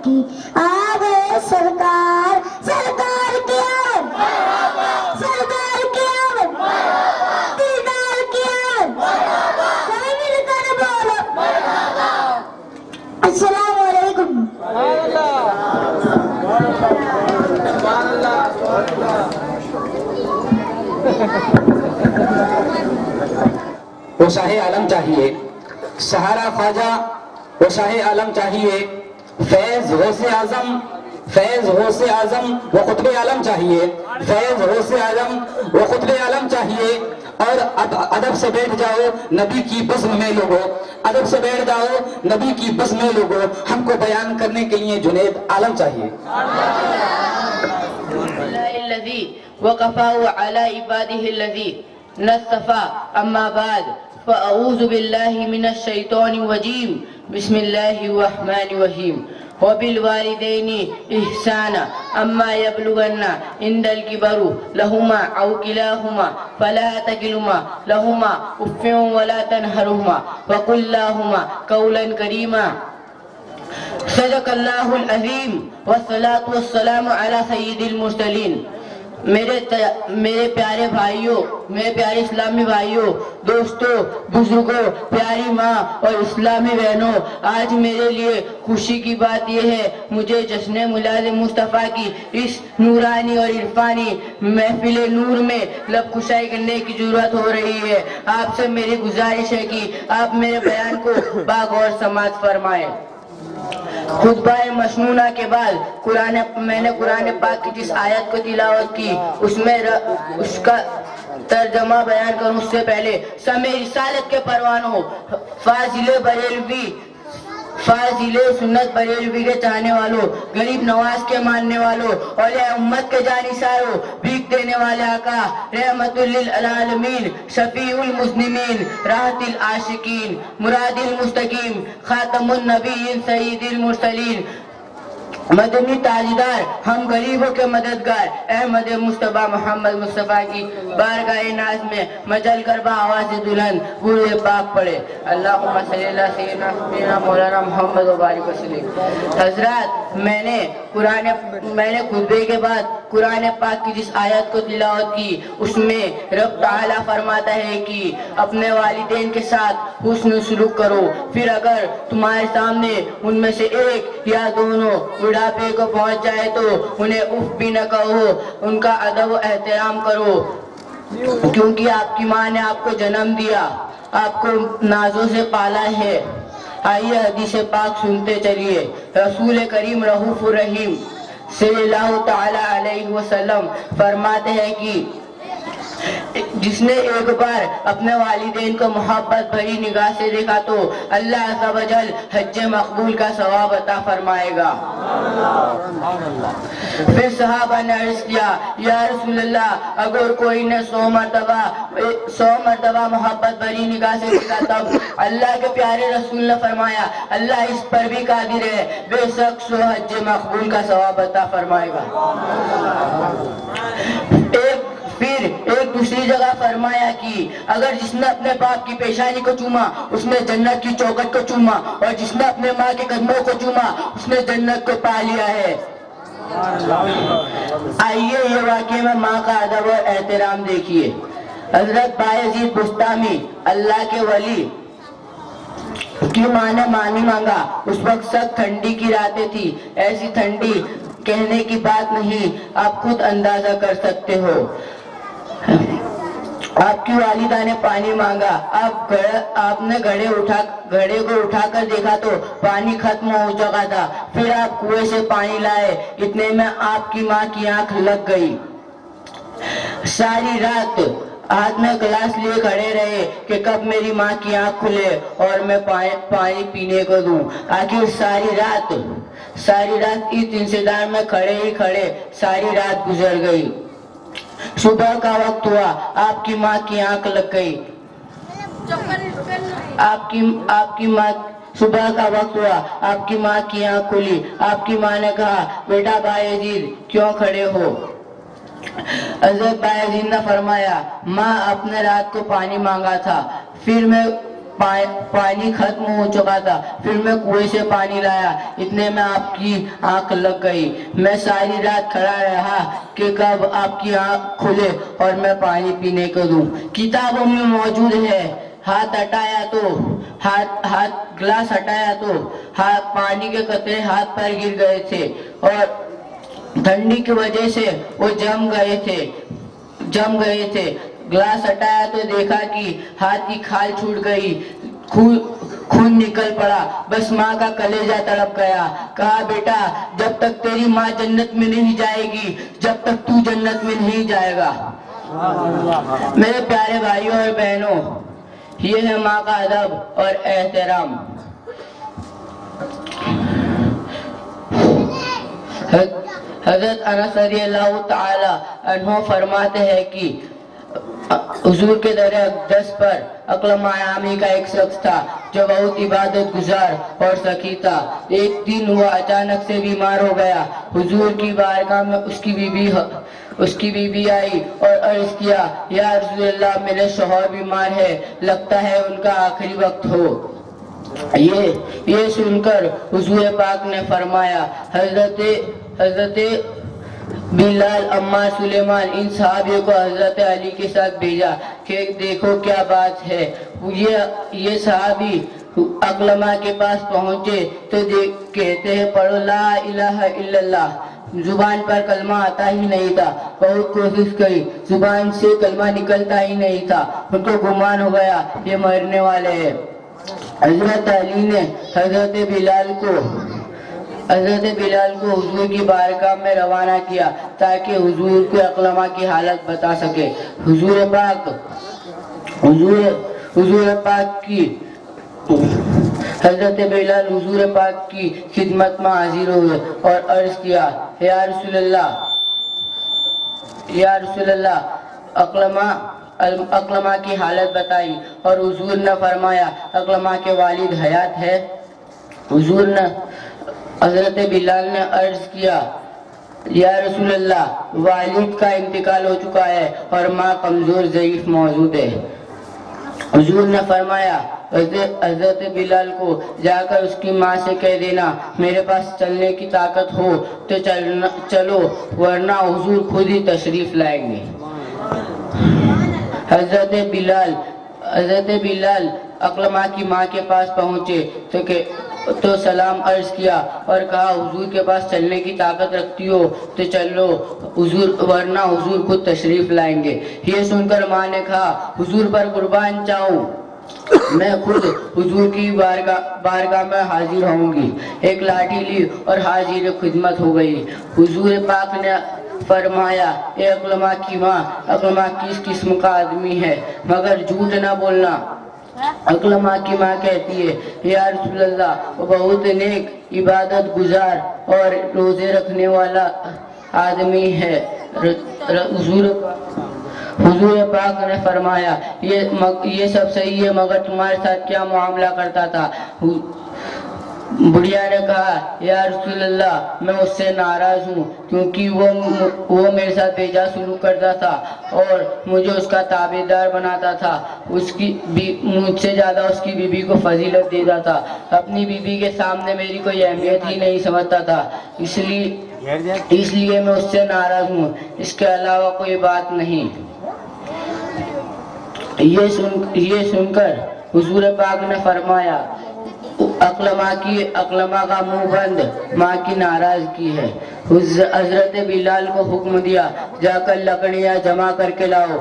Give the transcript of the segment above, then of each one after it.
کی آ گئے سرکار سرکار کی آمد سرکار کی آمد دیدار کی آمد سبھی مل کر بولو السلام علیکم وہ شاہ عالم چاہیے سہارا خواجہ وہ شاہ عالم چاہیے فیض غوث اعظم فیض غوث اعظم وہ قطب عالم چاہیے فیض غوث اعظم وہ قطب عالم چاہیے اور ادب سے بیٹھ جاؤ نبی کی بزم میں لوگو ادب سے بیٹھ جاؤ نبی کی بزم میں لوگو ہم کو بیان کرنے کے لیے جنید عالم چاہیے الذي وقفه على عباده الذي نصفى أما بعد فأعوذ بالله من الشيطان الرجيم بسم الله الرحمن الرحيم وبالوالدين إحسانا أما يبلغن عند الكبر لهما أو كلاهما فلا تقلهما لهما أف ولا تنهرهما وقل لهما قولا كريما صدق اللہ العظیم والصلاة والسلام علی سید المرسلین میرے پیارے بھائیوں میرے پیارے اسلامی بھائیوں دوستوں بزرگوں پیاری ماں اور اسلامی بہنوں آج میرے لیے خوشی کی بات یہ ہے مجھے جشن میلاد مصطفیٰ کی اس نورانی اور عرفانی محفل نور میں لب کشائی کرنے کی ضرورت ہو رہی ہے آپ سے میری گزارش ہے کہ آپ میرے بیان کو باغور سماعت فرمائیں خطبہ مسنونہ کے بعد میں نے قرآن پاک کی جس آیت کو تلاوت کی اس کا ترجمہ بیان کروں اس سے پہلے سمے رسالت کے پروانوں فاضل سنت بریلوی کے چاہنے والوں غریب نواز کے ماننے والوں اور امت کے جانثاروں بھیک دینے والے آقا رحمت للعالمین شفیع المذنبین راحت العاشقین مراد المستقیم خاتم النبیین سید المرسلین مدنی تاجدار ہم غریبوں کے مددگار احمد مصطفیٰ محمد مصطفیٰ کی بارگاہ ناز میں مجل کر با آواز دلہن درود پاک پڑھے اللہم صلی اللہ سیدنا مولانا محمد و بارک وسلم حضرات میں نے خطبے کے بعد قرآن پاک کی جس آیت کو تلاوت کی اس میں رب تعالیٰ فرماتا ہے کہ اپنے والدین کے ساتھ حسن سلوک کرو پھر اگر تمہارے سامنے ان میں سے ایک یا دونوں بڑھاپے کو پہنچ جائے تو انہیں اف بھی نہ کہو ان کا ادب و احترام کرو کیونکہ آپ کی ماں نے آپ کو جنم دیا آپ کو نازوں سے پالا ہے آئیے حدیث پاک سنتے چلیے رسول کریم رؤوف الرحیم صلی اللہ تعالی علیہ وسلم فرماتے ہیں کہ جس نے ایک بار اپنے والدین کو محبت بھری نگاہ سے دیکھا تو اللہ عز و جل حج مقبول کا ثواب عطا فرمائے گا پھر صحابہ نے عرض کیا یا رسول اللہ اگر کوئی نے 100 مرتبہ محبت بھری نگاہ سے دیکھا تب اللہ کے پیارے رسول نے فرمایا اللہ اس پر بھی قادر ہے بے شک سو حج مقبول کا ثواب عطا فرمائے گا پھر ایک دوسری جگہ فرمایا کہ اگر جس نے اپنے باپ کی پیشانی کو چوما اس نے جنت کی چوکھٹ کو چوما اور جس نے اپنے ماں کے قدموں کو چوما اس نے جنت کو پا لیا ہے آئیے یہ واقعے میں ماں کا ادب اور احترام دیکھیے حضرت بایزید بستامی اللہ کے ولی کی ماں نے پانی مانگا اس وقت سخت ٹھنڈی کی راتیں تھی ایسی ٹھنڈی کہنے کی بات نہیں آپ خود اندازہ کر سکتے ہو آپ کی والدہ نے پانی مانگا آپ نے گھڑے کو اٹھا کر دیکھا تو پانی ختم ہو چکا تھا پھر آپ کنویں سے پانی لائے اتنے میں آپ کی ماں کی آنکھ لگ گئی ساری رات ہاتھ میں گلاس لیے کھڑے رہے کہ کب میری ماں کی آنکھ کھلے اور میں پانی پینے کو دوں آخر ساری رات اس انتظار میں کھڑے ساری رات گزر گئی صبح کا وقت ہوا آپ کی ماں کی آنکھ لگ گئی آپ کی ماں صبح کا وقت ہوا آپ کی ماں کی آنکھ کھلی آپ کی ماں نے کہا بیٹا بایزید کیوں کھڑے ہو حضرت بایزید نے فرمایا ماں آپ نے رات کو پانی مانگا تھا پھر پانی ختم ہو چکا تھا. پھر میں کنویں سے پانی لایا. اتنے میں آپ کی آنکھ لگ گئی. میں ساری رات کھڑا رہا کہ کب آپ کی آنکھ کھلے اور میں پانی پینے کو دوں. کتابوں میں موجود ہے. ہاتھ ہٹایا تو ہاتھ گلاس ہٹایا تو پانی کے قطرے ہاتھ پر گر گئے تھے اور ٹھنڈی کی وجہ سے وہ جم گئے تھے. گلاس ہٹایا تو دیکھا کہ ہاتھ کی کھال چھوٹ گئی, خون نکل پڑا. بس ماں کا کلیجہ تڑپ گیا. کہا بیٹا جب تک تیری ماں جنت میں نہیں جائے گی جب تک تو جنت میں نہیں جائے گا. میرے پیارے بھائیوں اور بہنوں, یہ ہے ماں کا ادب اور احترام. حضرت انس رضی اللہ تعالی عنہ فرماتے ہیں کہ حضور کے در اقدس پر اقلم عامی کا ایک شخص تھا جو بہت عبادت گزار اور سخی تھا. ایک دن وہ اچانک سے بیمار ہو گیا. حضور کی بارگاہ میں اس کی بیوی آئی اور عرض کیا, یا رسول اللہ میرے شوہر بیمار ہے, لگتا ہے ان کا آخری وقت ہو. یہ سن کر حضور پاک نے فرمایا, حضرت بلال, عمار, سلیمان, ان صحابیوں کو حضرت علی کے ساتھ بھیجا کہ دیکھو کیا بات ہے. یہ صحابی اقلمہ کے پاس پہنچے تو کہتے ہیں پڑھو لا الہ الا اللہ. زبان پر کلمہ آتا ہی نہیں تھا. بہت کوشش کی, زبان سے کلمہ نکلتا ہی نہیں تھا. ان کو گمان ہو گیا یہ مرنے والے ہیں. حضرت علی نے حضرت بلال کو حضور کی بارگاہ میں روانہ کیا تاکہ حضور کو اقلمہ کی حالت بتا سکے. حضرت بلال حضور پاک کی خدمت میں حاضر ہوئے اور عرض کیا, یا رسول اللہ اقلمہ کی حالت بتائی اور حضور نے فرمایا اقلمہ کے والد حیات ہے. حضرت بلال نے عرض کیا, یا رسول اللہ والد کا انتقال ہو چکا ہے اور ماں کمزور ضعیف موجود ہے. حضور نے فرمایا حضرت بلال کو جا کر اس کی ماں سے کہہ دینا میرے پاس چلنے کی طاقت ہو تو چلو ورنہ حضور خود ہی تشریف لائیں گے. حضرت بلال اقلمہ کی ماں کے پاس پہنچے تو سلام عرض کیا اور کہا حضور کے پاس چلنے کی طاقت رکھتی ہو تو چلو ورنہ حضور خود تشریف لائیں گے. یہ سن کر ماں نے کہا حضور پر قربان جاؤں, میں خود حضور کی بارگاہ میں حاضر ہوں گی. ایک لاٹھی لی اور حاضر خدمت ہو گئی. حضور پاک نے فرمایا, اے اقلمہ کی ماں, اقلمہ کس قسم کا آدمی ہے مگر جھوٹ نہ بولنا. اقلمہ کی ماں کہتی ہے, یا رسول اللہ وہ بہت نیک, عبادت گزار اور روزے رکھنے والا آدمی ہے. حضور پاک نے فرمایا یہ سب صحیح ہے مگر تمہارے ساتھ کیا معاملہ کرتا تھا. بڑھیا نے کہا, یا رسول اللہ میں اس سے ناراض ہوں کیونکہ وہ میرے ساتھ بیجا سلوک کرتا تھا اور مجھے اس کا تابعدار بناتا تھا. مجھ سے زیادہ اس کی بیوی کو فضیلت دیتا تھا. اپنی بیوی کے سامنے میری کوئی اہمیت ہی نہیں سمجھتا تھا. اس لیے میں اس سے ناراض ہوں, اس کے علاوہ کوئی بات نہیں. یہ سن کر حضور پاک نے فرمایا اقلمہ کا منہ بند, ماں کی ناراضگی ہے. حضرت بلال کو حکم دیا جا کر لکڑیاں جمع کر کے لاؤ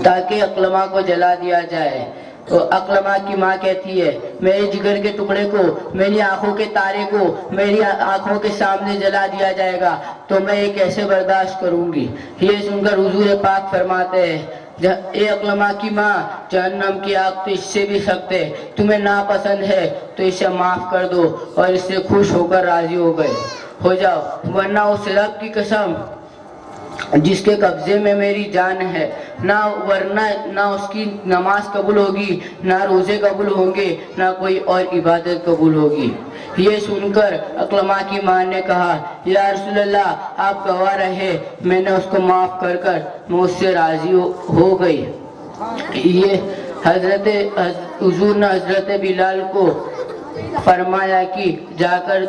تاکہ اقلمہ کو جلا دیا جائے. تو اقلمہ کی ماں کہتی ہے میرے جگر کے ٹکڑے کو, میری آنکھوں کے تارے کو میری آنکھوں کے سامنے جلا دیا جائے گا تو میں یہ کیسے برداشت کروں گی. یہ سن کر حضور پاک فرماتے ہیں اے اقلمہ کی ماں, جہنم کی آگ تو اس سے بھی سخت ہے. تمہیں ناپسند ہے تو اسے معاف کر دو اور اس سے خوش ہو کر راضی ہو جاؤ, ورنہ اس رب کی قسم جس کے قبضے میں میری جان ہے, نہ اس کی نماز قبول ہوگی, نہ روزے قبول ہوں گے, نہ کوئی اور عبادت قبول ہوگی. یہ سن کر اقلمہ کی ماں نے کہا یا رسول اللہ آپ گواہ رہے, میں نے اس کو معاف کر میں اس سے راضی ہو گئی. یہ حضور نے حضرت بلال کو فرمایا کہ جا کر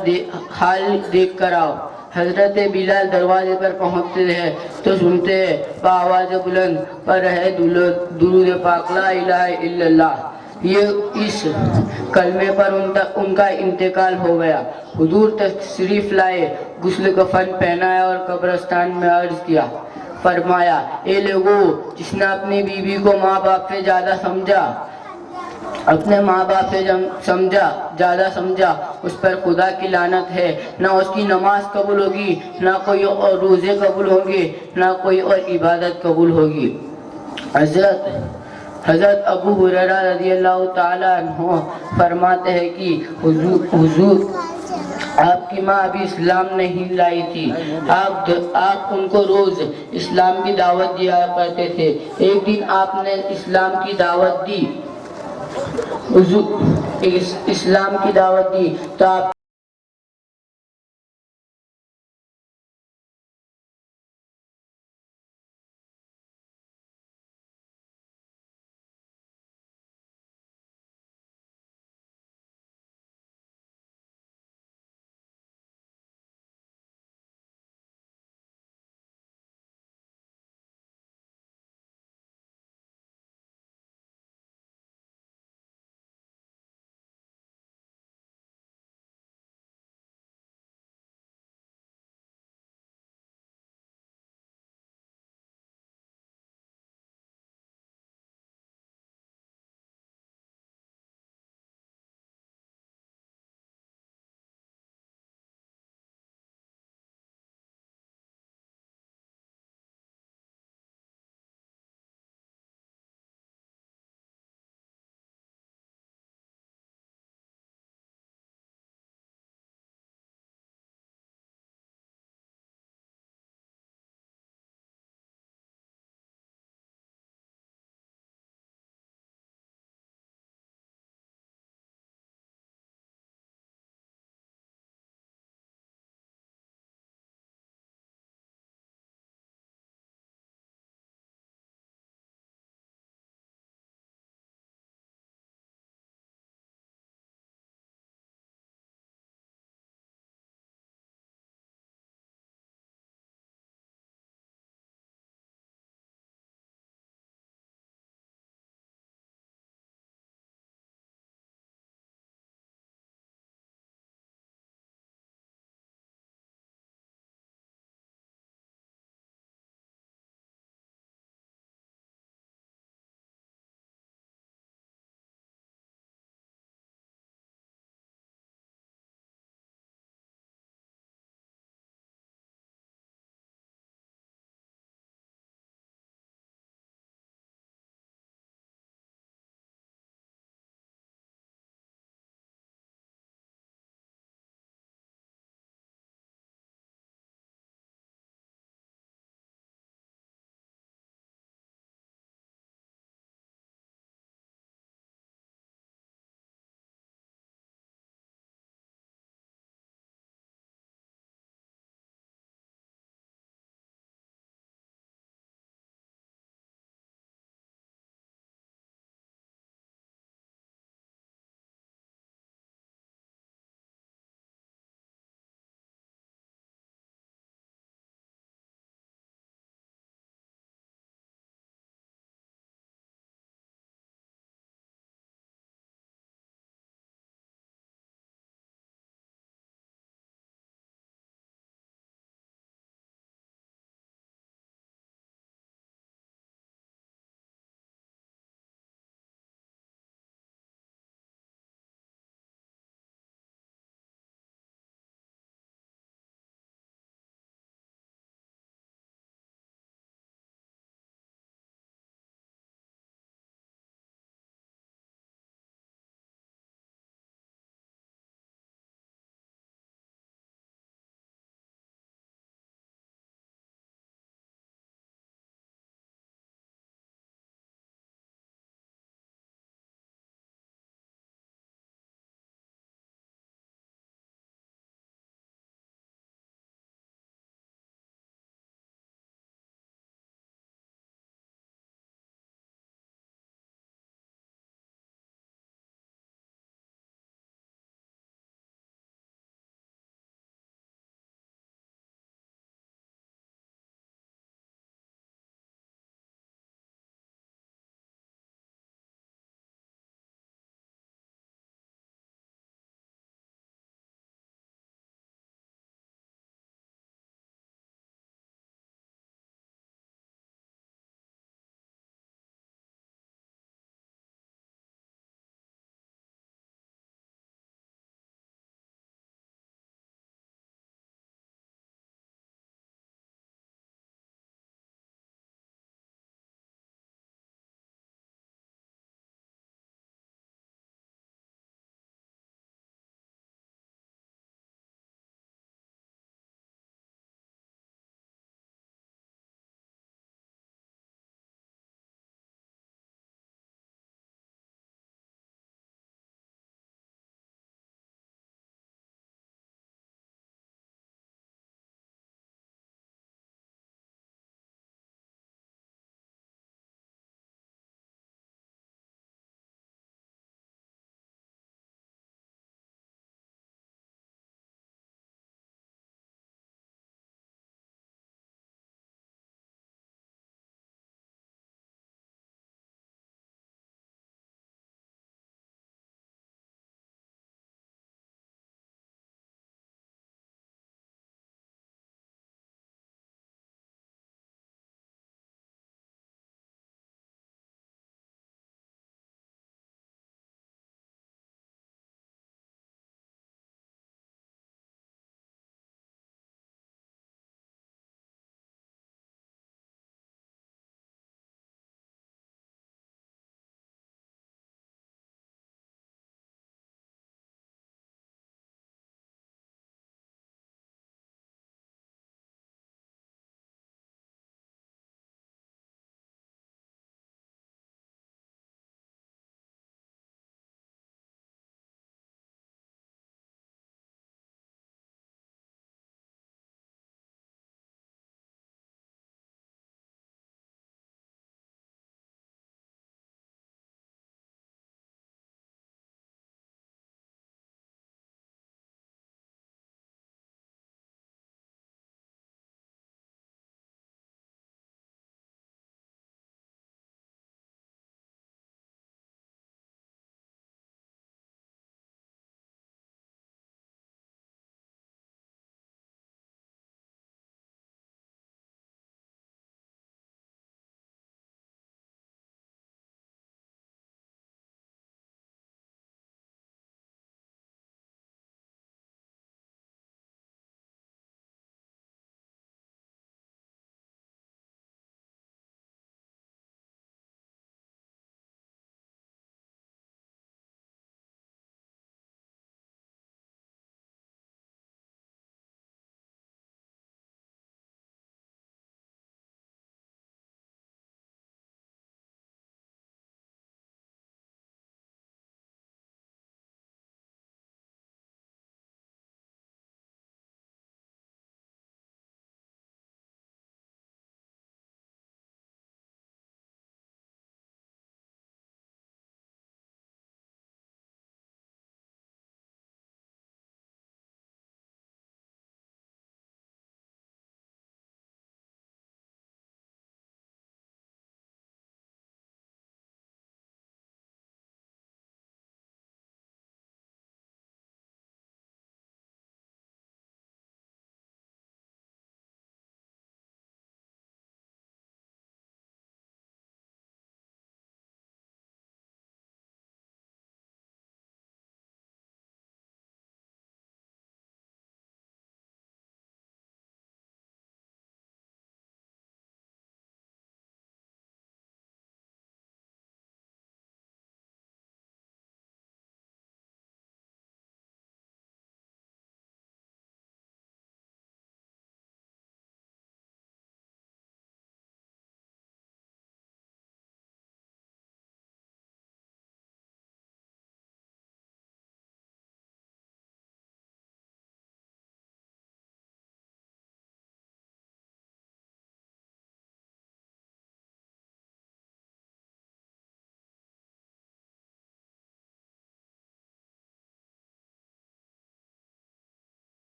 حال دیکھ کر آؤ۔ حضرت بلال دروازے پر پہنچتے ہیں تو سنتے ہیں بآواز بلند پر ہے درود پاک لا الہ الا اللہ۔ یہ اس کلمے پر ان کا انتقال ہو گیا۔ حضور تشریف لائے، غسل کفن پہنایا اور قبرستان میں عرض کیا، فرمایا اے لوگوں، جس نے اپنی بیوی کو ماں باپ سے زیادہ سمجھا، اپنے ماں باپ سے زیادہ سمجھا، اس پر خدا کی لعنت ہے۔ نہ اس کی نماز قبول ہوگی، نہ کوئی اور روزے قبول ہوں گے، نہ کوئی اور عبادت قبول ہوگی۔ حضرت ابو ہریرہ رضی اللہ تعالیٰ عنہ فرماتے ہیں کہ حضور آپ کی ماں ابھی اسلام نہیں لائی تھی، آپ ان کو روز اسلام کی دعوت دیا کرتے تھے۔ ایک دن آپ نے اسلام کی دعوت دی تو آپ